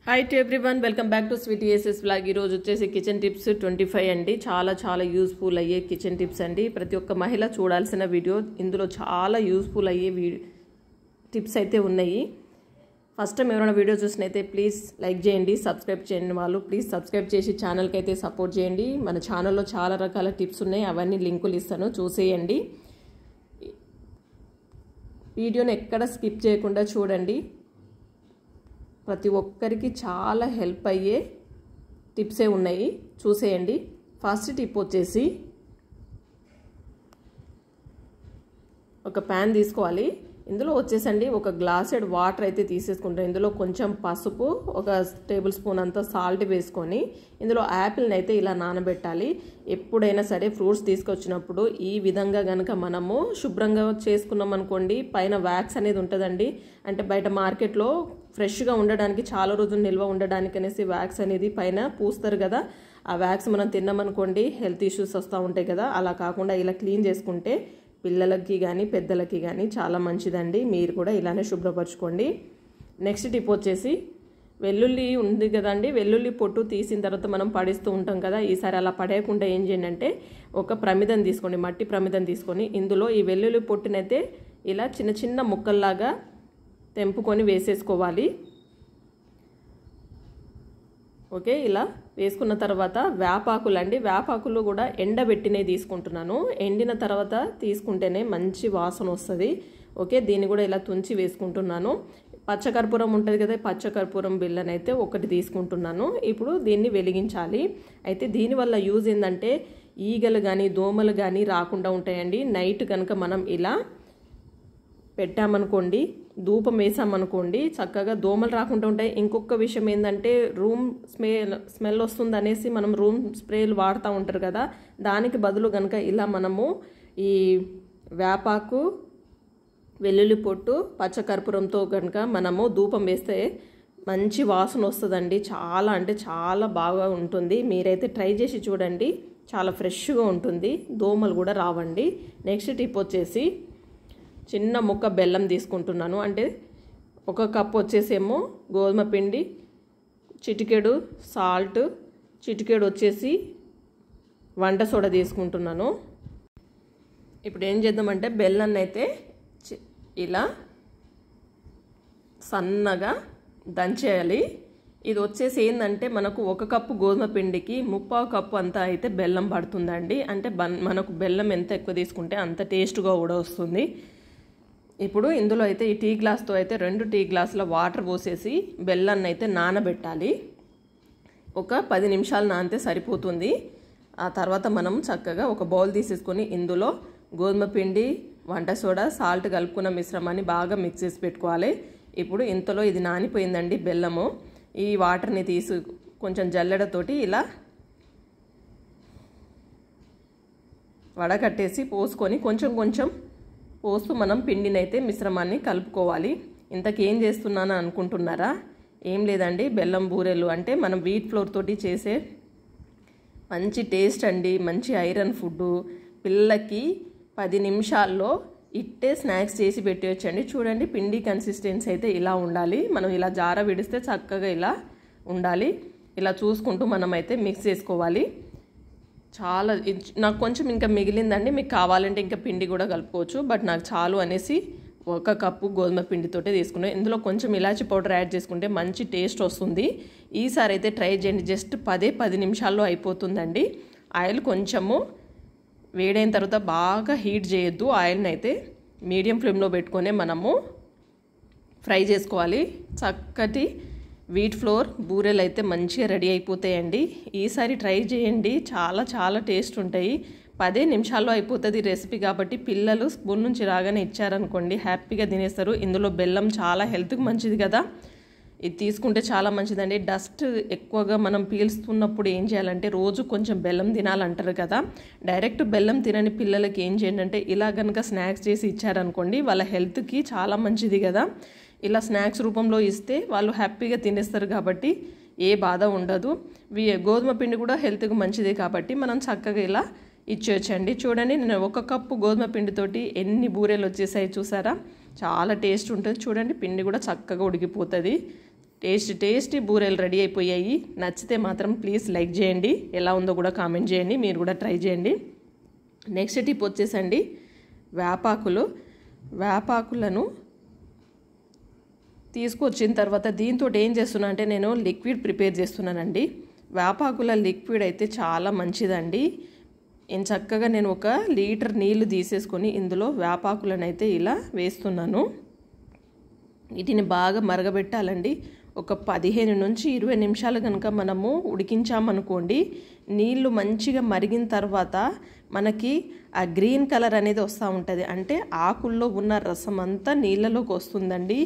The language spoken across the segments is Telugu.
Hi to everyone, welcome back to Sweety SS blog. ఈరోజు వచ్చేసి కిచెన్ టిప్స్ 25 అండి. చాలా యూస్ఫుల్ అయ్యే కిచెన్ టిప్స్ అండి. ప్రతి ఒక్క మహిళ చూడాల్సిన వీడియో. ఇందులో చాలా యూస్ఫుల్ అయ్యే టిప్స్ అయితే ఉన్నాయి. ఫస్ట్ టైం ఎవరైనా వీడియో చూసినైతే ప్లీజ్ లైక్ చేయండి, సబ్స్క్రైబ్ చేయండి. వాళ్ళు ప్లీజ్ సబ్స్క్రైబ్ చేసి ఛానల్కి అయితే సపోర్ట్ చేయండి. మన ఛానల్లో చాలా రకాల టిప్స్ ఉన్నాయి, అవన్నీ లింకులు ఇస్తాను, చూసేయండి. వీడియోని ఎక్కడ స్కిప్ చేయకుండా చూడండి. ప్రతి ఒక్కరికి చాలా హెల్ప్ అయ్యే టిప్సే ఉన్నాయి, చూసేయండి. ఫస్ట్ టిప్ వచ్చేసి ఒక ప్యాన్ తీసుకోవాలి. ఇందులో వచ్చేసండి ఒక గ్లాసెడ్ వాటర్ అయితే తీసేసుకుంటాం. ఇందులో కొంచెం పసుపు, ఒక టేబుల్ స్పూన్ అంతా సాల్ట్ వేసుకొని ఇందులో యాపిల్ని అయితే ఇలా నానబెట్టాలి. ఎప్పుడైనా సరే ఫ్రూట్స్ తీసుకొచ్చినప్పుడు ఈ విధంగా కనుక మనము శుభ్రంగా చేసుకున్నాం అనుకోండి, పైన వ్యాక్స్ అనేది ఉంటుందండి. అంటే బయట మార్కెట్లో ఫ్రెష్గా ఉండడానికి, చాలా రోజులు నిల్వ ఉండడానికి అనేసి వ్యాక్స్ అనేది పైన పూస్తారు కదా. ఆ వ్యాక్స్ మనం తిన్నామనుకోండి హెల్త్ ఇష్యూస్ వస్తూ ఉంటాయి కదా. అలా కాకుండా ఇలా క్లీన్ చేసుకుంటే పిల్లలకి కానీ పెద్దలకి కానీ చాలా మంచిదండి. మీరు కూడా ఇలానే శుభ్రపరచుకోండి. నెక్స్ట్ టిప్ వచ్చేసి వెల్లుల్లి ఉంది కదండి, వెల్లుల్లి పొట్టు తీసిన తర్వాత మనం పడేస్తూ ఉంటాం కదా. ఈసారి అలా పడేయకుండా ఏం చేయండి అంటే ఒక ప్రమిదం తీసుకోండి, మట్టి ప్రమిదం తీసుకొని ఇందులో ఈ వెల్లుల్లి పొట్టునైతే ఇలా చిన్న చిన్న ముక్కల్లాగా తెంపుకొని వేసేసుకోవాలి. ఓకే, ఇలా వేసుకున్న తర్వాత వేపాకులు అండి, వేపాకులు కూడా ఎండబెట్టినవి తీసుకుంటున్నాను. ఎండిన తర్వాత తీసుకుంటేనే మంచి వాసన వస్తుంది. ఓకే, దీన్ని కూడా ఇలా తుంచి వేసుకుంటున్నాను. పచ్చకర్పూరం ఉంటుంది కదా, పచ్చకర్పూరం బిళ్ళని అయితే ఒకటి తీసుకుంటున్నాను. ఇప్పుడు దీన్ని వెలిగించాలి. అయితే దీనివల్ల యూజ్ ఏంటంటే ఈగలు కానీ దోమలు కానీ రాకుండా ఉంటాయండి. నైట్ కనుక మనం ఇలా పెట్టామనుకోండి, ధూపం వేసామనుకోండి, చక్కగా దోమలు రాకుండా ఉంటాయి. ఇంకొక విషయం ఏంటంటే రూమ్ స్మెల్ వస్తుంది అనేసి మనం రూమ్ స్ప్రేలు వాడుతూ ఉంటారు కదా, దానికి బదులు కనుక ఇలా మనము ఈ వేపాకు, వెల్లుల్లి పొట్టు, పచ్చకర్పూరంతో కనుక మనము ధూపం వేస్తే మంచి వాసన వస్తుందండి. చాలా అంటే చాలా బాగా ఉంటుంది. మీరైతే ట్రై చేసి చూడండి, చాలా ఫ్రెష్గా ఉంటుంది, దోమలు కూడా రావండి. నెక్స్ట్ టిప్ వచ్చేసి చిన్న ముక్క బెల్లం తీసుకుంటున్నాను. అంటే ఒక కప్పు వచ్చేసేమో గోధుమ పిండి, చిటికెడు సాల్ట్, చిటికెడు వచ్చేసి వంట సోడా తీసుకుంటున్నాను. ఇప్పుడు ఏం చేద్దామంటే బెల్లాన్ని అయితే ఇలా సన్నగా దంచేయాలి. ఇది వచ్చేసి ఏంటంటే మనకు ఒక కప్పు గోధుమ పిండికి 3/4 కప్పు అంతా అయితే బెల్లం పడుతుందండి. అంటే మనకు బెల్లం ఎంత ఎక్కువ తీసుకుంటే అంత టేస్ట్గా కూడా వస్తుంది. ఇప్పుడు ఇందులో అయితే ఈ టీ గ్లాస్తో అయితే 2 టీ గ్లాసుల వాటర్ పోసేసి బెల్లాన్ని అయితే నానబెట్టాలి. ఒక 10 నిమిషాలు నానితే సరిపోతుంది. ఆ తర్వాత మనం చక్కగా ఒక బౌల్ తీసేసుకొని ఇందులో గోధుమ పిండి, వంట సోడా, సాల్ట్ కలుపుకున్న మిశ్రమాన్ని బాగా మిక్స్ చేసి పెట్టుకోవాలి. ఇప్పుడు ఇంతలో ఇది నానిపోయిందండి బెల్లము. ఈ వాటర్ని తీసి కొంచెం జల్లెడతోటి ఇలా వడకట్టేసి పోసుకొని కొంచెం పోస్తూ మనం పిండిని అయితే మిశ్రమాన్ని కలుపుకోవాలి. ఇంతకేం చేస్తున్నాను అనుకుంటున్నారా? ఏం లేదండి, బెల్లం బూరెలు అంటే మనం వీట్ ఫ్లోర్ తోటి చేసే మంచి టేస్ట్ అండి, మంచి ఐరన్ ఫుడ్. పిల్లలకి 10 నిమిషాల్లో ఇట్టే స్నాక్స్ చేసి పెట్టేయచ్చండి. చూడండి, పిండి కన్సిస్టెన్సీ అయితే ఇలా ఉండాలి. మనం ఇలా జార విడిస్తే చక్కగా ఇలా ఉండాలి. ఇలా చూసుకుంటూ మనం అయితే మిక్స్ చేసుకోవాలి. చాలా నాకు కొంచెం ఇంకా మిగిలిందండి, మీకు కావాలంటే ఇంకా పిండి కూడా కలుపుకోవచ్చు. బట్ నాకు చాలు అనేసి 1 కప్పు గోధుమ పిండితోటే తీసుకున్నాను. ఇందులో కొంచెం ఇలాచి పౌడర్ యాడ్ చేసుకుంటే మంచి టేస్ట్ వస్తుంది. ఈసారి అయితే ట్రై చేయండి. జస్ట్ 10 నిమిషాల్లో అయిపోతుందండి. ఆయిల్ కొంచెము వేడైన తర్వాత బాగా హీట్ చేయొద్దు. ఆయిల్ని అయితే మీడియం ఫ్లేమ్లో పెట్టుకొని మనము ఫ్రై చేసుకోవాలి. చక్కటి వీట్ ఫ్లోర్ బూరెలు అయితే మంచిగా రెడీ అయిపోతాయండి. ఈసారి ట్రై చేయండి, చాలా టేస్ట్ ఉంటాయి. 10 నిమిషాల్లో అయిపోతుంది రెసిపీ కాబట్టి పిల్లలు స్కూల్ నుంచి రాగానే ఇచ్చారనుకోండి హ్యాపీగా తినేస్తారు. ఇందులో బెల్లం చాలా హెల్త్కి మంచిది కదా, ఇది తీసుకుంటే చాలా మంచిదండి. డస్ట్ ఎక్కువగా మనం పీల్చుతున్నప్పుడు ఏం చేయాలంటే రోజు కొంచెం బెల్లం తినాలంటారు కదా. డైరెక్ట్ బెల్లం తినని పిల్లలకి ఏం చేయండి అంటే ఇలా కనుక స్నాక్స్ చేసి ఇచ్చారనుకోండి వాళ్ళ హెల్త్కి చాలా మంచిది కదా. ఇలా స్నాక్స్ రూపంలో ఇస్తే వాళ్ళు హ్యాపీగా తినేస్తారు కాబట్టి ఏ బాధ ఉండదు. గోధుమ పిండి కూడా హెల్త్కి మంచిది కాబట్టి మనం చక్కగా ఇలా ఇచ్చేయచ్చండి. చూడండి, నేను 1 కప్పు గోధుమ పిండితోటి ఎన్ని బూరెలు వచ్చేసాయి చూసారా. చాలా టేస్ట్ ఉంటుంది. చూడండి, పిండి కూడా చక్కగా ఉడికిపోతుంది. టేస్టీ బూరెలు రెడీ అయిపోయాయి. నచ్చితే మాత్రం ప్లీజ్ లైక్ చేయండి, ఎలా ఉందో కూడా కామెంట్ చేయండి, మీరు కూడా ట్రై చేయండి. నెక్స్ట్ టిప్ వచ్చేసండి వేపాకులను తీసుకొచ్చిన తర్వాత దీంతో ఏం చేస్తున్నా అంటే నేను లిక్విడ్ ప్రిపేర్ చేస్తున్నానండి. వేపాకుల లిక్విడ్ అయితే చాలా మంచిదండి. చక్కగా నేను 1 లీటర్ నీళ్లు తీసేసుకొని ఇందులో వేపాకులను అయితే ఇలా వేస్తున్నాను. వీటిని బాగా మరగబెట్టాలండి. ఒక 15 నుంచి 20 నిమిషాలు కనుక మనము ఉడికించామనుకోండి, నీళ్లు మంచిగా మరిగిన తర్వాత మనకి ఆ గ్రీన్ కలర్ అనేది వస్తూ ఉంటుంది. అంటే ఆకుల్లో ఉన్న రసం అంతా నీళ్ళలోకి వస్తుందండి.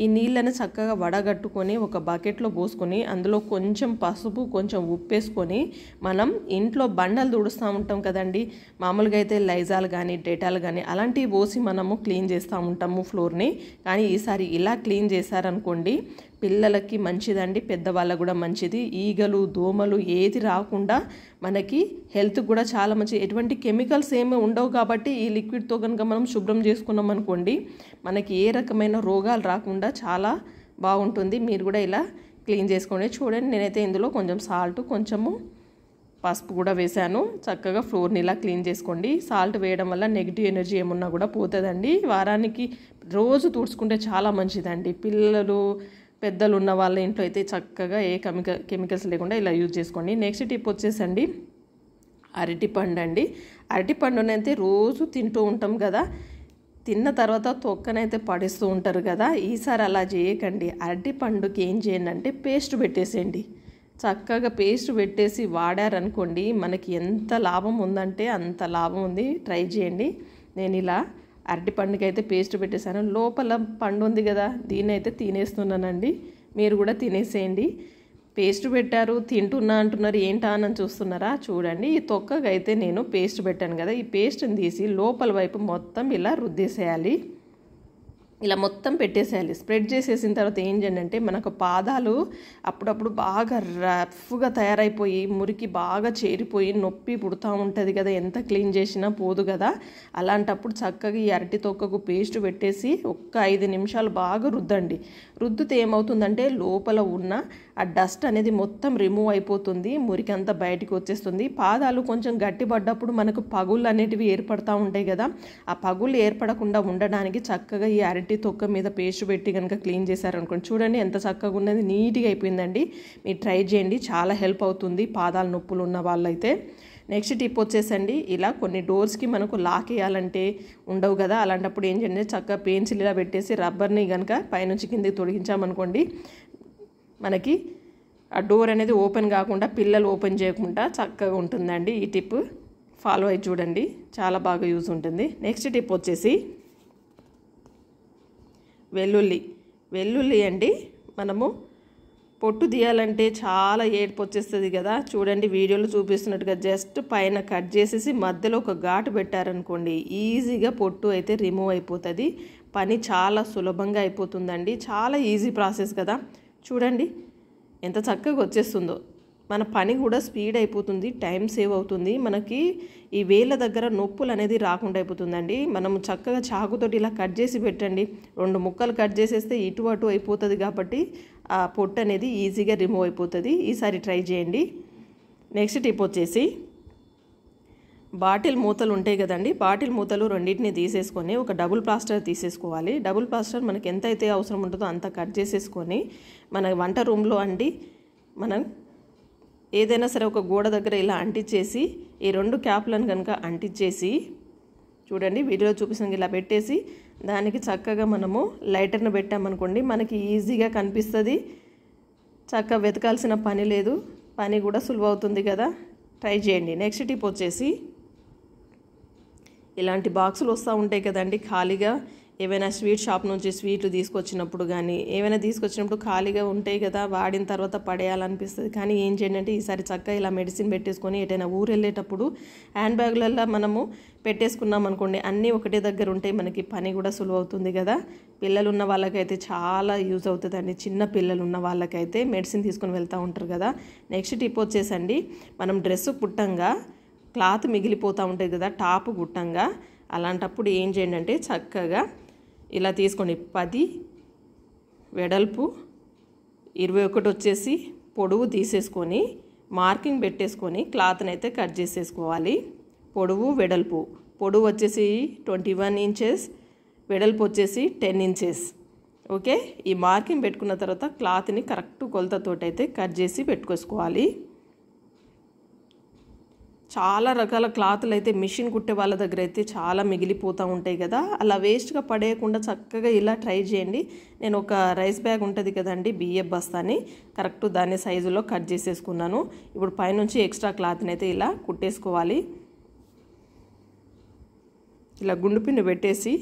ఈ నీళ్ళని చక్కగా వడగట్టుకొని ఒక బకెట్లో పోసుకొని అందులో కొంచెం పసుపు, కొంచెం ఉప్పు వేసుకొని మనం ఇంట్లో బండలు తుడుస్తూ ఉంటాం కదండి. మామూలుగా అయితే లైజాల్ కానీ డెటాల్ కానీ అలాంటివి పోసి మనము క్లీన్ చేస్తూ ఉంటాము ఫ్లోర్ని. కానీ ఈసారి ఇలా క్లీన్ చేశారనుకోండి, పిల్లలకి మంచిదండి, పెద్దవాళ్ళకు కూడా మంచిది. ఈగలు, దోమలు ఏది రాకుండా మనకి హెల్త్ కూడా చాలా మంచిది. ఎటువంటి కెమికల్స్ ఏమీ ఉండవు కాబట్టి ఈ లిక్విడ్తో కనుక మనం శుభ్రం చేసుకున్నాం అనుకోండి, మనకి ఏ రకమైన రోగాలు రాకుండా చాలా బాగుంటుంది. మీరు కూడా ఇలా క్లీన్ చేసుకోండి. చూడండి, నేనైతే ఇందులో కొంచెం సాల్ట్, కొంచెము పసుపు కూడా వేసాను. చక్కగా ఫ్లోర్ని ఇలా క్లీన్ చేసుకోండి. సాల్ట్ వేయడం వల్ల నెగిటివ్ ఎనర్జీ ఏమున్నా కూడా పోతుందండి. వారానికి రోజు తుడుచుకుంటే చాలా మంచిదండి. పిల్లలు, పెద్దలు ఉన్న వాళ్ళ ఇంట్లో అయితే చక్కగా ఏ కెమికల్స్ లేకుండా ఇలా యూజ్ చేసుకోండి. నెక్స్ట్ టిప్ వచ్చేసండి అరటిపండు అండి. అరటిపండునైతే రోజు తింటూ ఉంటాం కదా, తిన్న తర్వాత తొక్కనైతే పడేస్తూ ఉంటారు కదా. ఈసారి అలా చేయకండి. అరటిపండుకి ఏం చేయండి అంటే పేస్ట్ పెట్టేసేయండి. చక్కగా పేస్ట్ పెట్టేసి వాడారనుకోండి, మనకి ఎంత లాభం ఉందంటే అంత లాభం ఉంది. ట్రై చేయండి. నేను ఇలా అరటిపండుకి అయితే పేస్ట్ పెట్టేశాను. లోపల పండు ఉంది కదా, దీన్ని అయితే తినేస్తున్నానండి. మీరు కూడా తినేసేయండి. పేస్ట్ పెట్టారు, తింటున్నా అంటున్నారు, ఏంటా అని చూస్తున్నారా? చూడండి, ఈ తొక్కగా అయితే నేను పేస్ట్ పెట్టాను కదా, ఈ పేస్ట్ని తీసి లోపల వైపు మొత్తం ఇలా రుద్దేసేయాలి. ఇలా మొత్తం పెట్టేసేయాలి. స్ప్రెడ్ చేసేసిన తర్వాత ఏం చేయండి అంటే, మనకు పాదాలు అప్పుడప్పుడు బాగా రఫ్గా తయారైపోయి మురికి బాగా చేరిపోయి నొప్పి పుడుతూ ఉంటుంది కదా, ఎంత క్లీన్ చేసినా పోదు కదా. అలాంటప్పుడు చక్కగా ఈ అరటి తొక్కకు పేస్ట్ పెట్టేసి 5 నిమిషాలు బాగా రుద్దండి. రుద్దితే ఏమవుతుందంటే లోపల ఉన్న ఆ డస్ట్ అనేది మొత్తం రిమూవ్ అయిపోతుంది, మురికి అంతా బయటికి వచ్చేస్తుంది. పాదాలు కొంచెం గట్టిపడ్డప్పుడు మనకు పగుళ్ళు అనేటివి ఏర్పడుతూ ఉంటాయి కదా, ఆ పగుళ్ళు ఏర్పడకుండా ఉండడానికి చక్కగా ఈ అరటి తొక్క మీద పేస్ట్ పెట్టి కనుక క్లీన్ చేశారనుకోండి, చూడండి ఎంత చక్కగా ఉన్నది, నీట్గా అయిపోయిందండి. మీరు ట్రై చేయండి, చాలా హెల్ప్ అవుతుంది పాదాల నొప్పులు ఉన్న వాళ్ళైతే. నెక్స్ట్ టిప్ వచ్చేసండి, ఇలా కొన్ని డోర్స్కి మనకు లాక్ వేయాలంటే ఉండవు కదా, అలాంటప్పుడు ఏం చేయండి, చక్కగా పెన్సిల్ ఇలా పెట్టేసి రబ్బర్ని కనుక పైనుంచి కిందకి తొడిగించామనుకోండి, మనకి ఆ డోర్ అనేది ఓపెన్ కాకుండా, పిల్లలు ఓపెన్ చేయకుండా చక్కగా ఉంటుందండి. ఈ టిప్ ఫాలో అయ్యి చూడండి, చాలా బాగా యూజ్ ఉంటుంది. నెక్స్ట్ టిప్ వచ్చేసి వెల్లుల్లి అండి. మనము పొట్టు తీయాలంటే చాలా ఏడుపు వచ్చేస్తుంది కదా. చూడండి, వీడియోలో చూపిస్తున్నట్టుగా జస్ట్ పైన కట్ చేసేసి మధ్యలో ఒక ఘాటు పెట్టారనుకోండి, ఈజీగా పొట్టు అయితే రిమూవ్ అయిపోతుంది. పని చాలా సులభంగా అయిపోతుందండి. చాలా ఈజీ ప్రాసెస్ కదా. చూడండి ఎంత చక్కగా వచ్చేస్తుందో. మన పని కూడా స్పీడ్ అయిపోతుంది, టైం సేవ్ అవుతుంది. మనకి ఈ వేళ్ళ దగ్గర నొప్పులు అనేది రాకుండా అయిపోతుందండి. మనం చక్కగా చాకుతోటి ఇలా కట్ చేసి పెట్టండి. 2 ముక్కలు కట్ చేసేస్తే ఇటు అటు అయిపోతుంది కాబట్టి ఆ పొట్టు అనేది ఈజీగా రిమూవ్ అయిపోతుంది. ఈసారి ట్రై చేయండి. నెక్స్ట్ టిప్ వచ్చేసి బాటిల్ మూతలు ఉంటాయి కదండి, బాటిల్ మూతలు రెండింటిని తీసేసుకొని ఒక డబుల్ ప్లాస్టర్ తీసేసుకోవాలి. డబుల్ ప్లాస్టర్ మనకి ఎంత అయితే అవసరం ఉంటుందో అంత కట్ చేసేసుకొని మన వంట రూమ్లో అండి, మనం ఏదైనా సరే ఒక గోడ దగ్గర ఇలా అంటించేసి ఈ 2 క్యాప్లను కనుక అంటించేసి, చూడండి వీడియోలో చూపిస్తాం, ఇలా పెట్టేసి దానికి చక్కగా మనము లైటర్ను పెట్టామనుకోండి, మనకి ఈజీగా కనిపిస్తుంది. చక్కగా వెతకాల్సిన పని లేదు, పని కూడా సులువవుతుంది కదా. ట్రై చేయండి. నెక్స్ట్ టిప్ వచ్చేసి ఇలాంటి బాక్సులు వస్తూ ఉంటాయి కదండి ఖాళీగా, ఏవైనా స్వీట్ షాప్ నుంచి స్వీట్లు తీసుకొచ్చినప్పుడు కానీ ఏమైనా తీసుకొచ్చినప్పుడు ఖాళీగా ఉంటాయి కదా, వాడిన తర్వాత పడేయాలనిపిస్తుంది. కానీ ఏం చేయండి అంటే, ఈసారి చక్కగా ఇలా మెడిసిన్ పెట్టేసుకొని ఎటైనా ఊరు వెళ్ళేటప్పుడు హ్యాండ్ బ్యాగ్లలో మనము పెట్టేసుకున్నాం అనుకోండి, అన్నీ ఒకటే దగ్గర ఉంటాయి, మనకి పని కూడా సులువు అవుతుంది కదా. పిల్లలు ఉన్న వాళ్ళకైతే చాలా యూజ్ అవుతుందండి. చిన్న పిల్లలు ఉన్న వాళ్ళకైతే మెడిసిన్ తీసుకొని వెళ్తూ ఉంటారు కదా. నెక్స్ట్ టిప్ వచ్చేసండి, మనం డ్రెస్సు కుట్టంగా క్లాత్ మిగిలిపోతూ ఉంటుంది కదా టాప్ కుట్టంగా, అలాంటప్పుడు ఏం చేయండి అంటే చక్కగా ఇలా తీసుకోండి. 10 వెడల్పు 21 వచ్చేసి పొడవు తీసేసుకొని మార్కింగ్ పెట్టేసుకొని క్లాత్ని అయితే కట్ చేసేసుకోవాలి. పొడవు వెడల్పు, పొడవు వచ్చేసి 21 ఇంచెస్, వెడల్పు వచ్చేసి 10 ఇంచెస్. ఓకే, ఈ మార్కింగ్ పెట్టుకున్న తర్వాత క్లాత్ని కరెక్ట్ కొలతతోటి అయితే కట్ చేసి పెట్టుకోవాలి. చాలా రకాల క్లాతులు అయితే మిషన్ కుట్టే వాళ్ళ దగ్గర అయితే చాలా మిగిలిపోతూ ఉంటాయి కదా, అలా వేస్ట్గా పడేయకుండా చక్కగా ఇలా ట్రై చేయండి. నేను ఒక రైస్ బ్యాగ్ ఉంటుంది కదండి, బియ్యం బస్తాని కరెక్ట్ దాని సైజులో కట్ చేసేసుకున్నాను. ఇప్పుడు పైనుంచి ఎక్స్ట్రా క్లాత్ని అయితే ఇలా కుట్టేసుకోవాలి. ఇలా గుండు పిన్ను పెట్టేసి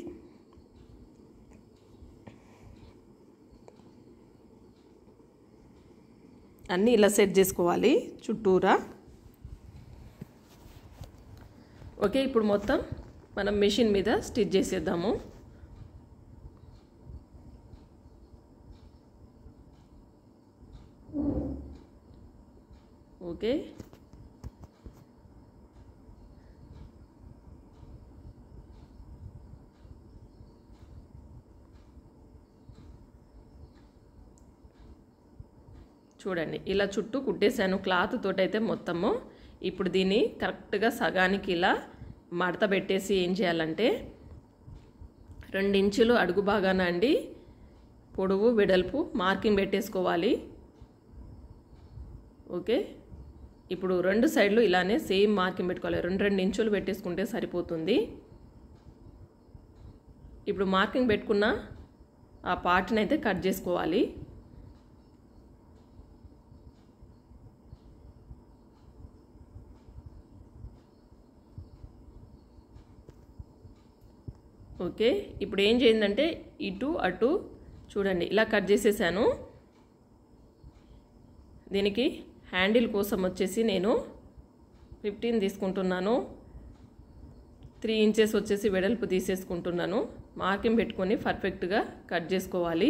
అన్నీ ఇలా సెట్ చేసుకోవాలి చుట్టూరా. ఓకే, ఇప్పుడు మొత్తం మనం మెషిన్ మీద స్టిచ్ చేసేద్దాము. ఓకే, చూడండి ఇలా చుట్టూ కుట్టేశాను క్లాత్ తోటైతే మొత్తము. ఇప్పుడు దీన్ని కరెక్ట్గా సగానికి ఇలా మడత పెట్టేసి ఏం చేయాలంటే 2 ఇంచులు అడుగు భాగాన అండి పొడవు వెడల్పు మార్కింగ్ పెట్టేసుకోవాలి. ఓకే, ఇప్పుడు 2 సైడ్లు ఇలానే సేమ్ మార్కింగ్ పెట్టుకోవాలి. 2 ఇంచులు పెట్టేసుకుంటే సరిపోతుంది. ఇప్పుడు మార్కింగ్ పెట్టుకున్న ఆ పార్ట్ని అయితే కట్ చేసుకోవాలి. ఓకే, ఇప్పుడు ఏం చేయిందంటే ఇటు అటు చూడండి ఇలా కట్ చేసేసాను. దీనికి హ్యాండిల్ కోసం వచ్చేసి నేను 15 తీసుకుంటున్నాను. 3 ఇంచెస్ వచ్చేసి వెడల్పు తీసేసుకుంటున్నాను. మార్కింగ్ పెట్టుకొని పర్ఫెక్ట్గా కట్ చేసుకోవాలి.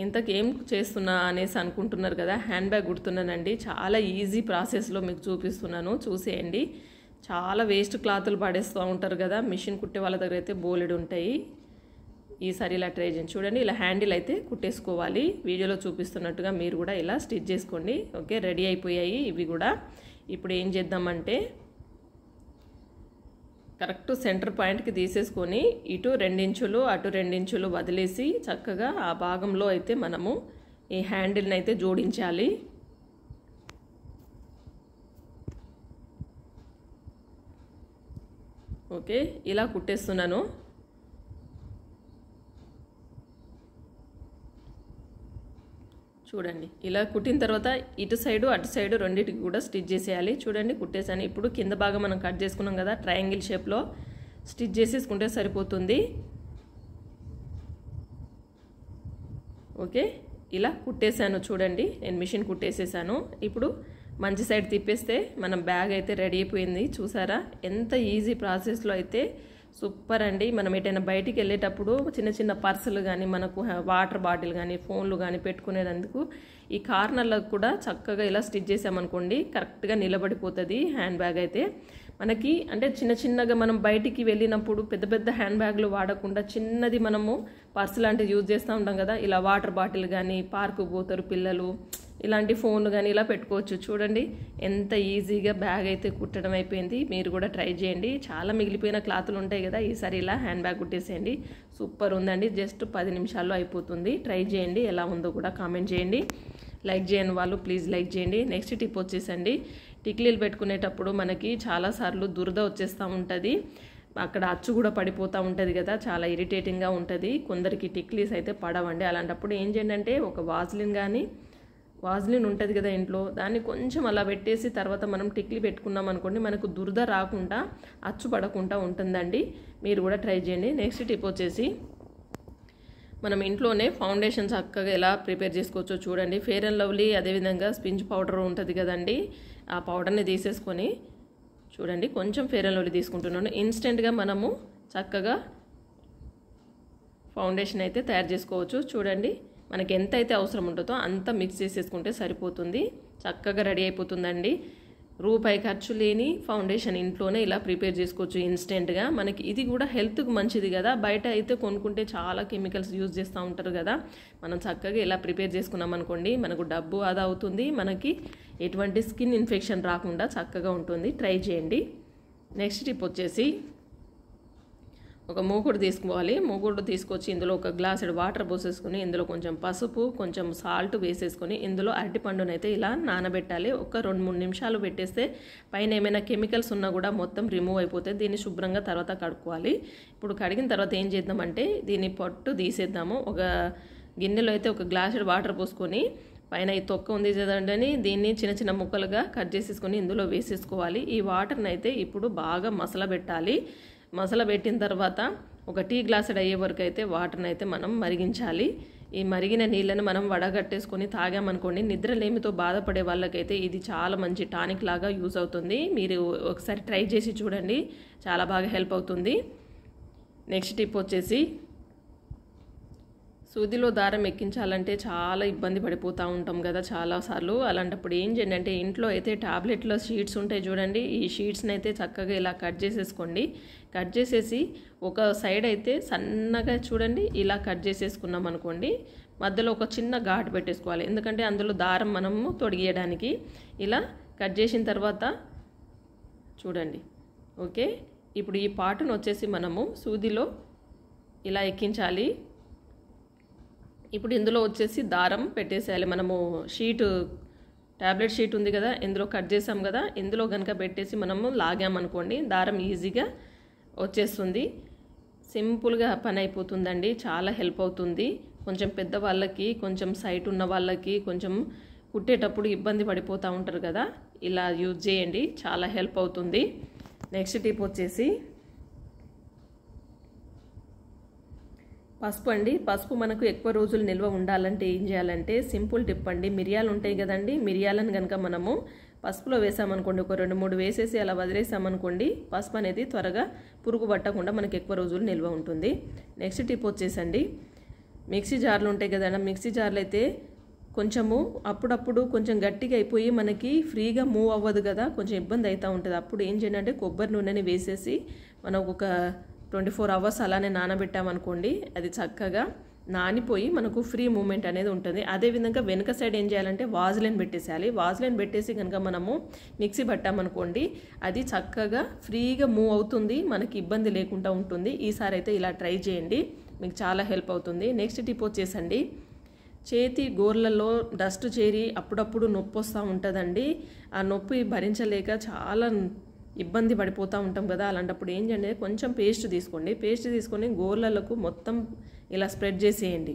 ఇంతకేం చేస్తున్నా అనేసి అనుకుంటున్నారు కదా, హ్యాండ్ బ్యాగ్ కుడుతున్నానండి. చాలా ఈజీ ప్రాసెస్లో మీకు చూపిస్తున్నాను, చూసేయండి. చాలా వేస్ట్ క్లాతులు పడేస్తూ ఉంటారు కదా, మిషన్ కుట్టే వాళ్ళ దగ్గర అయితే బోలెడు ఉంటాయి. ఈసారి ఇలా ట్రై చేయండి. చూడండి ఇలా హ్యాండిల్ అయితే కుట్టేసుకోవాలి. వీడియోలో చూపిస్తున్నట్టుగా మీరు కూడా ఇలా స్టిచ్ చేసుకోండి. ఓకే, రెడీ అయిపోయాయి ఇవి కూడా. ఇప్పుడు ఏం చేద్దామంటే కరెక్ట్ సెంటర్ పాయింట్కి తీసేసుకొని ఇటు 2 ఇంచులు అటు 2 ఇంచులు వదిలేసి చక్కగా ఆ భాగంలో అయితే మనము ఈ హ్యాండిల్ని అయితే జోడించాలి. ఓకే, ఇలా కుట్టేస్తున్నాను. చూడండి ఇలా కుట్టిన తర్వాత ఇటు సైడు అటు సైడు రెండింటికి కూడా స్టిచ్ చేసేయాలి. చూడండి కుట్టేసాను. ఇప్పుడు కింద భాగం మనం కట్ చేసుకున్నాం కదా, ట్రయాంగిల్ షేప్లో స్టిచ్ చేసేసుకుంటే సరిపోతుంది. ఓకే, ఇలా కుట్టేశాను. చూడండి నేను మిషన్ కుట్టేసేసాను. ఇప్పుడు మంచి సైడ్ తిప్పేస్తే మనం బ్యాగ్ అయితే రెడీ అయిపోయింది. చూసారా ఎంత ఈజీ ప్రాసెస్లో అయితే సూపర్ అండి. మనం ఎటైనా బయటికి వెళ్ళేటప్పుడు చిన్న చిన్న పర్సులు కానీ మనకు వాటర్ బాటిల్ కానీ ఫోన్లు కానీ పెట్టుకునేందుకు ఈ కార్నర్లకు కూడా చక్కగా ఇలా స్టిచ్ చేసామనుకోండి కరెక్ట్గా నిలబడిపోతుంది హ్యాండ్ బ్యాగ్ అయితే. మనకి అంటే చిన్న చిన్నగా మనం బయటికి వెళ్ళినప్పుడు పెద్ద పెద్ద హ్యాండ్ బ్యాగ్లు వాడకుండా చిన్నది మనము పర్సు లాంటివి యూజ్ చేస్తూ ఉంటాం కదా, ఇలా వాటర్ బాటిల్ కానీ పార్కు పోతారు పిల్లలు, ఇలాంటి ఫోన్లు కానీ ఇలా పెట్టుకోవచ్చు. చూడండి ఎంత ఈజీగా బ్యాగ్ అయితే కుట్టడం అయిపోయింది. మీరు కూడా ట్రై చేయండి. చాలా మిగిలిపోయిన క్లాతులు ఉంటాయి కదా, ఈసారి ఇలా హ్యాండ్ బ్యాగ్ కుట్టేసేయండి. సూపర్ ఉందండి. జస్ట్ 10 నిమిషాల్లో అయిపోతుంది. ట్రై చేయండి, ఎలా ఉందో కూడా కామెంట్ చేయండి. లైక్ చేయని వాళ్ళు ప్లీజ్ లైక్ చేయండి. నెక్స్ట్ టిప్ వచ్చేసండి, టిక్లీలు పెట్టుకునేటప్పుడు మనకి చాలాసార్లు దురద వచ్చేస్తూ ఉంటుంది, అక్కడ అచ్చు కూడా పడిపోతూ ఉంటుంది కదా, చాలా ఇరిటేటింగ్గా ఉంటుంది. కొందరికి టిక్లీస్ అయితే పడవండి. అలాంటప్పుడు ఏం చేయండి అంటే ఒక వాజ్లిన్ ఉంటుంది కదా ఇంట్లో, దాన్ని కొంచెం అలా పెట్టేసి తర్వాత మనం టిక్లీ పెట్టుకున్నాం అనుకోండి, మనకు దురద రాకుండా అచ్చు పడకుండా ఉంటుందండి. మీరు కూడా ట్రై చేయండి. నెక్స్ట్ టిప్ వచ్చేసి మనం ఇంట్లోనే ఫౌండేషన్ చక్కగా ఎలా ప్రిపేర్ చేసుకోవచ్చో చూడండి. ఫెయిర్ అండ్ లవ్లీ అదేవిధంగా స్పింజ్ పౌడర్ ఉంటుంది కదండి, ఆ పౌడర్ని తీసేసుకొని చూడండి కొంచెం ఫెయిర్ అండ్ లవ్లీ తీసుకుంటున్నాను. ఇన్స్టెంట్గా మనము చక్కగా ఫౌండేషన్ అయితే తయారు చేసుకోవచ్చు. చూడండి మనకి ఎంత అయితే అవసరం ఉంటుందో అంత మిక్స్ చేసేసుకుంటే సరిపోతుంది. చక్కగా రెడీ అయిపోతుందండి. రూపాయి ఖర్చు లేని ఫౌండేషన్ ఇంట్లోనే ఇలా ప్రిపేర్ చేసుకోవచ్చు ఇన్స్టెంట్గా. మనకి ఇది కూడా హెల్త్కి మంచిది కదా, బయట అయితే కొనుక్కుంటే చాలా కెమికల్స్ యూజ్ చేస్తూ ఉంటారు కదా. మనం చక్కగా ఇలా ప్రిపేర్ చేసుకున్నాం అనుకోండి, మనకు డబ్బు ఆదా అవుతుంది, మనకి ఎటువంటి స్కిన్ ఇన్ఫెక్షన్ రాకుండా చక్కగా ఉంటుంది. ట్రై చేయండి. నెక్స్ట్ టిప్ వచ్చేసి ఒక మూకుడు తీసుకోవాలి. మూకుడు తీసుకొచ్చి ఇందులో ఒక గ్లాసుడు వాటర్ పోసేసుకుని ఇందులో కొంచెం పసుపు, కొంచెం సాల్ట్ వేసేసుకొని ఇందులో అరటిపండునైతే ఇలా నానబెట్టాలి. ఒక 2-3 నిమిషాలు పెట్టేస్తే పైన ఏమైనా కెమికల్స్ ఉన్నా కూడా మొత్తం రిమూవ్ అయిపోతే దీన్ని శుభ్రంగా తర్వాత కడుక్కోవాలి. ఇప్పుడు కడిగిన తర్వాత ఏం చేద్దామంటే దీన్ని పొట్టు తీసేద్దాము. ఒక గిన్నెలో అయితే ఒక గ్లాసుడు వాటర్ పోసుకొని పైన ఈ తొక్క ఉంది కదండి, దీన్ని చిన్న చిన్న ముక్కలుగా కట్ చేసేసుకొని ఇందులో వేసేసుకోవాలి. ఈ వాటర్ని అయితే ఇప్పుడు బాగా మసలబెట్టాలి. మసలబెట్టిన తర్వాత ఒక టీ గ్లాసుడు అయ్యే వరకు అయితే వాటర్ని అయితే మనం మరిగించాలి. ఈ మరిగిన నీళ్ళని మనం వడగట్టేసుకొని తాగామనుకోండి, నిద్రలేమితో బాధపడే వాళ్ళకైతే ఇది చాలా మంచి టానిక్ లాగా యూజ్ అవుతుంది. మీరు ఒకసారి ట్రై చేసి చూడండి, చాలా బాగా హెల్ప్ అవుతుంది. నెక్స్ట్ టిప్ వచ్చేసి సూదిలో దారం ఎక్కించాలంటే చాలా ఇబ్బంది పడిపోతూ ఉంటాం కదా చాలాసార్లు. అలాంటప్పుడు ఏం చేయండి అంటే ఇంట్లో అయితే టాబ్లెట్లో షీట్స్ ఉంటాయి చూడండి, ఈ షీట్స్ని అయితే చక్కగా ఇలా కట్ చేసేసుకోండి. కట్ చేసేసి ఒక సైడ్ అయితే సన్నగా చూడండి ఇలా కట్ చేసేసుకున్నాం అనుకోండి, మధ్యలో ఒక చిన్న ఘాటు పెట్టేసుకోవాలి, ఎందుకంటే అందులో దారం మనము తొడిగేయడానికి. ఇలా కట్ చేసిన తర్వాత చూడండి. ఓకే, ఇప్పుడు ఈ పాటును వచ్చేసి మనము సూదిలో ఇలా ఎక్కించాలి. ఇప్పుడు ఇందులో వచ్చేసి దారం పెట్టేసేయాలి. మనము టాబ్లెట్ షీట్ ఉంది కదా, ఇందులో కట్ చేసాం కదా, ఇందులో కనుక పెట్టేసి మనము లాగామనుకోండి దారం ఈజీగా వచ్చేస్తుంది. సింపుల్గా పని అయిపోతుందండి, చాలా హెల్ప్ అవుతుంది. కొంచెం పెద్దవాళ్ళకి, కొంచెం సైట్ ఉన్న వాళ్ళకి కొంచెం కుట్టేటప్పుడు ఇబ్బంది పడిపోతూ ఉంటారు కదా, ఇలా యూజ్ చేయండి, చాలా హెల్ప్ అవుతుంది. నెక్స్ట్ టిప్ వచ్చేసి పసుపు అండి. పసుపు మనకు ఎక్కువ రోజులు నిల్వ ఉండాలంటే ఏం చేయాలంటే సింపుల్ టిప్ అండి. మిరియాలు ఉంటాయి కదండి, మిరియాలను కనుక మనము పసుపులో వేసామనుకోండి, ఒక 2-3 వేసేసి అలా వదిలేసామనుకోండి, పసుపు అనేది త్వరగా పురుగు పట్టకుండా మనకు ఎక్కువ రోజులు నిల్వ ఉంటుంది. నెక్స్ట్ టిప్ వచ్చేసండి మిక్సీ జార్లు ఉంటాయి కదండి, మిక్సీ జార్లు అయితే కొంచెము అప్పుడప్పుడు కొంచెం గట్టిగా అయిపోయి మనకి ఫ్రీగా మూవ్ అవ్వదు కదా, కొంచెం ఇబ్బంది అవుతూ ఉంటుంది. అప్పుడు ఏం చేయండి అంటే కొబ్బరి నూనెని వేసేసి మనకు ఒక 24 అవర్స్ అలానే నానబెట్టామనుకోండి, అది చక్కగా నానిపోయి మనకు ఫ్రీ మూమెంట్ అనేది ఉంటుంది. అదేవిధంగా వెనుక సైడ్ ఏం చేయాలంటే వాజ్లైన్ పెట్టేసేయాలి. వాజ్లైన్ పెట్టేసి కనుక మనము మిక్సీ పట్టామనుకోండి, అది చక్కగా ఫ్రీగా మూవ్ అవుతుంది, మనకి ఇబ్బంది లేకుండా ఉంటుంది. ఈసారి అయితే ఇలా ట్రై చేయండి, మీకు చాలా హెల్ప్ అవుతుంది. నెక్స్ట్ టిప్ వచ్చేసండి చేతి గోర్లలో డస్ట్ చేరి అప్పుడప్పుడు నొప్పి వస్తూ ఉంటుందండి. ఆ నొప్పి భరించలేక చాలా ఇబ్బంది పడిపోతూ ఉంటాం కదా, అలాంటప్పుడు ఏం చేయండి కొంచెం పేస్ట్ తీసుకోండి. పేస్ట్ తీసుకొని గోర్లకు మొత్తం ఇలా స్ప్రెడ్ చేసేయండి.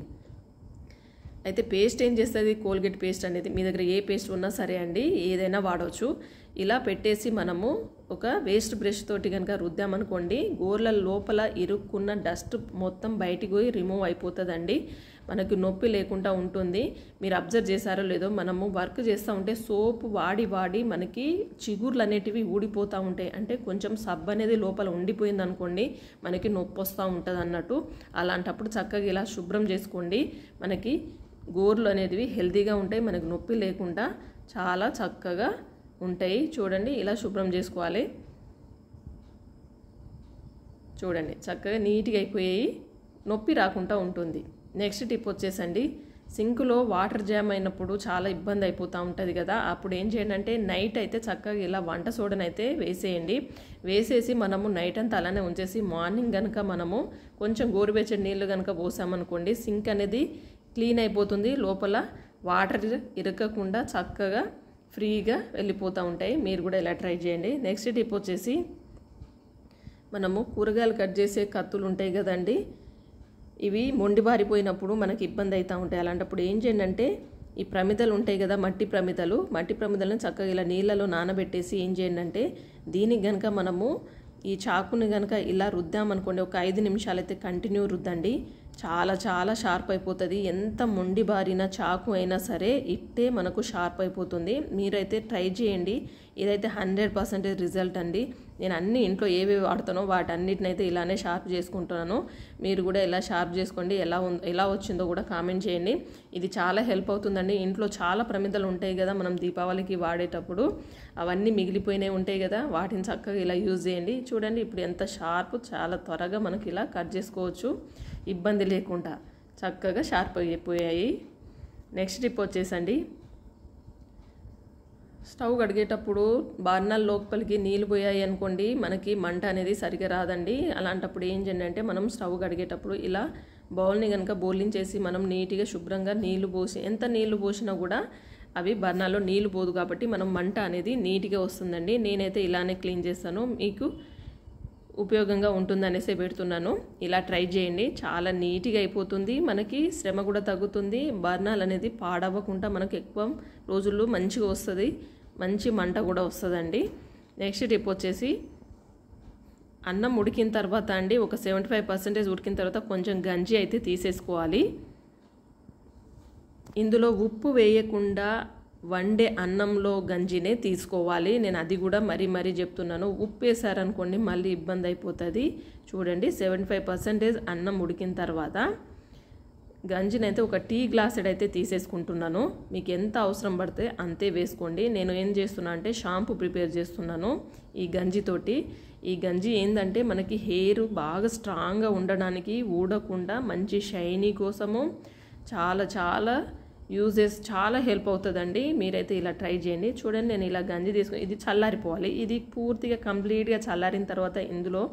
అయితే పేస్ట్ ఏం చేస్తుంది, కోల్గేట్ పేస్ట్ అనేది మీ దగ్గర ఏ పేస్ట్ ఉన్నా సరే అండి, ఏదైనా వాడవచ్చు. ఇలా పెట్టేసి మనము ఒక వేస్ట్ బ్రష్ తోటి కనుక రుద్దామనుకోండి, గోర్ల లోపల ఇరుక్కున్న డస్ట్ మొత్తం బయటికి పోయి రిమూవ్ అయిపోతుందండి, మనకు నొప్పి లేకుండా ఉంటుంది. మీరు అబ్జర్వ్ చేశారో లేదో, మనము వర్క్ చేస్తూ ఉంటే సోప్ వాడి వాడి మనకి చిగుర్లు అనేటివి ఊడిపోతూ ఉంటాయి, అంటే కొంచెం సబ్బు అనేది లోపల ఉండిపోయింది అనుకోండి, మనకి నొప్పి వస్తూ ఉంటుంది అన్నట్టు. అలాంటప్పుడు చక్కగా ఇలా శుభ్రం చేసుకోండి, మనకి గోర్లు అనేటివి హెల్తీగా ఉంటాయి, మనకు నొప్పి లేకుండా చాలా చక్కగా ఉంటాయి. చూడండి ఇలా శుభ్రం చేసుకోవాలి, చూడండి చక్కగా నీట్గా అయిపోయాయి, నొప్పి రాకుండా ఉంటుంది. నెక్స్ట్ టిప్ వచ్చేసండి సింకులో వాటర్ జామ్ అయినప్పుడు చాలా ఇబ్బంది అయిపోతూ ఉంటుంది కదా, అప్పుడు ఏం చేయండి అంటే నైట్ అయితే చక్కగా ఇలా వంట సోడనైతే వేసేయండి. వేసేసి మనము నైట్ అంతా అలానే ఉంచేసి మార్నింగ్ కనుక మనము కొంచెం గోరువెచ్చని నీళ్ళు కనుక పోసామనుకోండి, సింక్ అనేది క్లీన్ అయిపోతుంది, లోపల వాటర్ ఇరకకుండా చక్కగా ఫ్రీగా వెళ్ళిపోతూ ఉంటాయి. మీరు కూడా ఇలా ట్రై చేయండి. నెక్స్ట్ టిప్ వచ్చేసి మనము కూరగాయలు కట్ చేసే కత్తులు ఉంటాయి కదండి, ఇవి మొండిబారిపోయినప్పుడు మనకి ఇబ్బంది అవుతూ ఉంటాయి. అలాంటప్పుడు ఏం చేయండి అంటే ఈ ప్రమిదలు ఉంటాయి కదా, మట్టి ప్రమిదలను చక్కగా ఇలా నీళ్ళలో నానబెట్టేసి ఏం చేయండి అంటే దీనికి కనుక మనము ఈ చాకుని కనుక ఇలా రుద్దామనుకోండి, ఒక 5 నిమిషాలు అయితే కంటిన్యూ రుద్దండి, చాలా చాలా షార్ప్ అయిపోతుంది. ఎంత మొండి బారిన చాకు అయినా సరే ఇట్టే మనకు షార్ప్ అయిపోతుంది. మీరైతే ట్రై చేయండి. ఇదైతే 100% రిజల్ట్ అండి. నేను అన్ని ఇంట్లో ఏవేవి వాడుతానో వాటన్నిటినైతే ఇలానే షార్ప్ చేసుకుంటున్నాను. మీరు కూడా ఎలా షార్ప్ చేసుకోండి, ఎలా వచ్చిందో కూడా కామెంట్ చేయండి. ఇది చాలా హెల్ప్ అవుతుందండి. ఇంట్లో చాలా ప్రమిదలు ఉంటాయి కదా, మనం దీపావళికి వాడేటప్పుడు అవన్నీ మిగిలిపోయినవి ఉంటాయి కదా, వాటిని చక్కగా ఇలా యూజ్ చేయండి. చూడండి ఇప్పుడు ఎంత షార్ప్, చాలా త్వరగా మనకి ఇలా కట్ చేసుకోవచ్చు ఇబ్బంది లేకుండా. చక్కగా షార్ప్ అయిపోయాయి. నెక్స్ట్ టిప్ వచ్చేసండి, స్టవ్ కడిగేటప్పుడు బర్నర్ లోపలికి నీళ్ళు పోయాయి అనుకోండి, మనకి మంట అనేది సరిగా రాదండి. అలాంటప్పుడు ఏం చేయండి అంటే, మనం స్టవ్ కడిగేటప్పుడు ఇలా బౌల్ని కనుక బోర్లించేసి మనం నీట్గా శుభ్రంగా నీళ్లు పోసి, ఎంత నీళ్లు పోసినా కూడా అవి బర్నర్లో నీళ్లు పోదు కాబట్టి మనం మంట అనేది నీట్గా వస్తుందండి. నేనైతే ఇలానే క్లీన్ చేస్తాను, మీకు ఉపయోగంగా ఉంటుందనేసి పెడుతున్నాను. ఇలా ట్రై చేయండి, చాలా నీట్గా అయిపోతుంది, మనకి శ్రమ కూడా తగ్గుతుంది. బర్నర్ అనేది పాడవ్వకుండా మనకు ఎక్కువ రోజులు మంచిగా వస్తుంది, మంచి మంట కూడా వస్తుందండి. నెక్స్ట్ టిప్ వచ్చేసి, అన్నం ఉడికిన తర్వాత అండి, ఒక 75% ఉడికిన తర్వాత కొంచెం గంజి అయితే తీసేసుకోవాలి. ఇందులో ఉప్పు వేయకుండా వండే అన్నంలో గంజినే తీసుకోవాలి. నేను అది కూడా మరీ చెప్తున్నాను. ఉప్పు వేసారనుకోండి మళ్ళీ ఇబ్బంది అయిపోతుంది. చూడండి 75% అన్నం ఉడికిన తర్వాత గంజినైతే ఒక టీ గ్లాస్ అయితే తీసేసుకుంటున్నాను. మీకు ఎంత అవసరం పడితే అంతే వేసుకోండి. నేను ఏం చేస్తున్నా అంటే షాంపూ ప్రిపేర్ చేస్తున్నాను ఈ గంజితోటి. ఈ గంజి ఏంటంటే మనకి హెయిర్ బాగా స్ట్రాంగ్గా ఉండడానికి, ఊడకుండా మంచి షైనీ కోసము చాలా యూజెస్, చాలా హెల్ప్ అవుతుందండి. మీరైతే ఇలా ట్రై చేయండి. చూడండి నేను ఇలా గంజి తీసుకుని, ఇది చల్లారిపోవాలి. ఇది పూర్తిగా కంప్లీట్గా చల్లారిన తర్వాత ఇందులో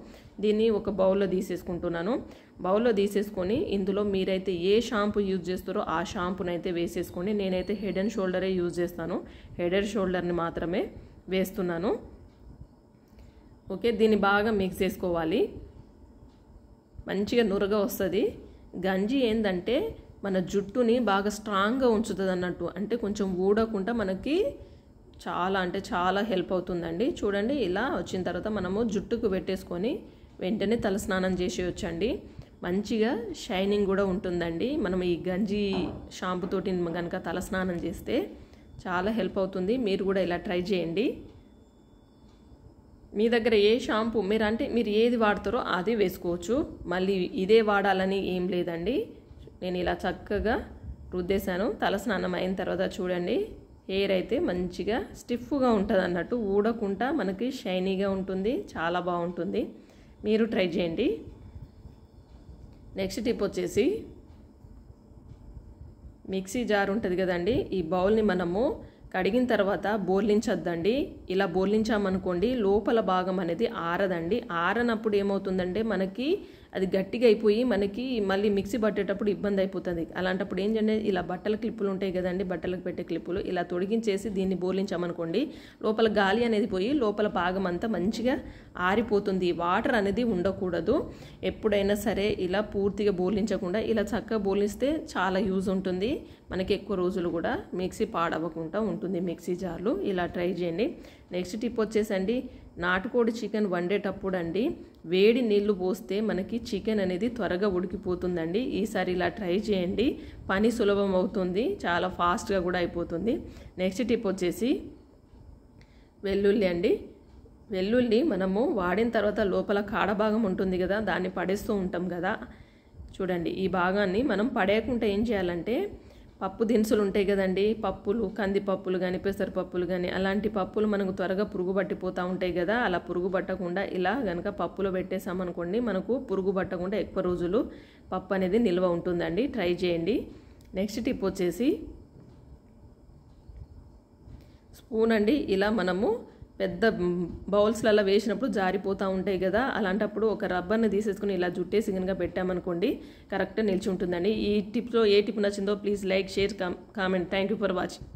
దీన్ని ఒక బౌల్లో తీసేసుకుంటున్నాను. బౌల్లో తీసేసుకొని ఇందులో మీరైతే ఏ షాంపూ యూజ్ చేస్తారో ఆ షాంపూనైతే వేసేసుకోండి. నేనైతే హెడ్ అండ్ షోల్డరే యూజ్ చేస్తాను, హెడ్ అండ్ షోల్డర్ని మాత్రమే వేస్తున్నాను. ఓకే, దీన్ని బాగా మిక్స్ చేసుకోవాలి. మంచిగా నురగ వస్తుంది. గంజి ఏంటంటే మన జుట్టుని బాగా స్ట్రాంగ్గా ఉంచుతుంది అన్నట్టు, అంటే కొంచెం ఊడకుండా మనకి చాలా హెల్ప్ అవుతుందండి. చూడండి ఇలా వచ్చిన తర్వాత మనము జుట్టుకు పెట్టేసుకొని వెంటనే తలస్నానం చేసేయొచ్చండి. మంచిగా షైనింగ్ కూడా ఉంటుందండి. మనం ఈ గంజి షాంపూతోటి కనుక తలస్నానం చేస్తే చాలా హెల్ప్ అవుతుంది. మీరు కూడా ఇలా ట్రై చేయండి. మీ దగ్గర ఏ షాంపూ మీరు ఏది వాడతారో అది వేసుకోవచ్చు. మళ్ళీ ఇదే వాడాలని ఏం లేదండి. నేను ఇలా చక్కగా రుద్దేశాను. తలస్నానం అయిన తర్వాత చూడండి హెయిర్ అయితే మంచిగా స్టిఫ్గా ఉంటుంది అన్నట్టు, ఊడకుండా మనకి షైనీగా ఉంటుంది, చాలా బాగుంటుంది. మీరు ట్రై చేయండి. నెక్స్ట్ టిప్ వచ్చేసి, మిక్సీ జార్ ఉంటుంది కదండి, ఈ బౌల్ని మనము కడిగిన తర్వాత బోర్లించొద్దండి. ఇలా బోర్లించామనుకోండి లోపల భాగం అనేది ఆరదండి. ఆరనప్పుడు ఏమవుతుందంటే మనకి అది గట్టిగా అయిపోయి మనకి మళ్ళీ మిక్సీ పట్టేటప్పుడు ఇబ్బంది అయిపోతుంది. అలాంటప్పుడు ఏం చేయండి, ఇలా బట్టల క్లిప్పులు ఉంటాయి కదండి, బట్టలకు పెట్టే క్లిప్పులు, ఇలా తొడిగించేసి దీన్ని బోర్లించామనుకోండి లోపల గాలి అనేది పోయి లోపల భాగం అంతా మంచిగా ఆరిపోతుంది. వాటర్ అనేది ఉండకూడదు. ఎప్పుడైనా సరే ఇలా పూర్తిగా బోర్లించకుండా ఇలా చక్కగా బోర్లిస్తే చాలా యూజ్ ఉంటుంది. మనకి ఎక్కువ రోజులు కూడా మిక్సీ పాడవకుండా ఉంటుంది మిక్సీ జార్లు. ఇలా ట్రై చేయండి. నెక్స్ట్ టిప్ వచ్చేసండి, నాటుకోడి చికెన్ వండేటప్పుడు అండి వేడి నీళ్లు పోస్తే మనకి చికెన్ అనేది త్వరగా ఉడికిపోతుందండి. ఈసారి ఇలా ట్రై చేయండి, పని సులభం అవుతుంది, చాలా ఫాస్ట్గా కూడా అయిపోతుంది. నెక్స్ట్ టిప్ వచ్చేసి వెల్లుల్లి అండి. వెల్లుల్లి మనము వాడిన తర్వాత లోపల కాడ భాగం ఉంటుంది కదా, దాన్ని పడేస్తూ ఉంటాం కదా. చూడండి ఈ భాగాన్ని మనం పడేయకుండా ఏం చేయాలంటే, పప్పు దినుసులు ఉంటాయి కదండి, పప్పులు, కందిపప్పులు కానీ పెసరపప్పులు కానీ, అలాంటి పప్పులు మనకు త్వరగా పురుగు పట్టిపోతూ ఉంటాయి కదా, అలా పురుగు పట్టకుండా ఇలా కనుక పప్పులో పెట్టేసామనుకోండి మనకు పురుగు పట్టకుండా ఎక్కువ రోజులు పప్పు అనేది నిల్వ ఉంటుందండి. ట్రై చేయండి. నెక్స్ట్ టిప్ వచ్చేసి స్పూన్ అండి. ఇలా మనము పెద్ద బౌల్స్లలో వేసినప్పుడు జారిపోతూ ఉంటాయి కదా, అలాంటప్పుడు ఒక రబ్బర్ని తీసేసుకుని ఇలా జుట్టేసి కనుక పెట్టామనుకోండి కరెక్ట్గా నిలిచి ఉంటుందండి. ఈ టిప్లో ఏ టిప్ నచ్చిందో please like, share, comment. Thank you for watching.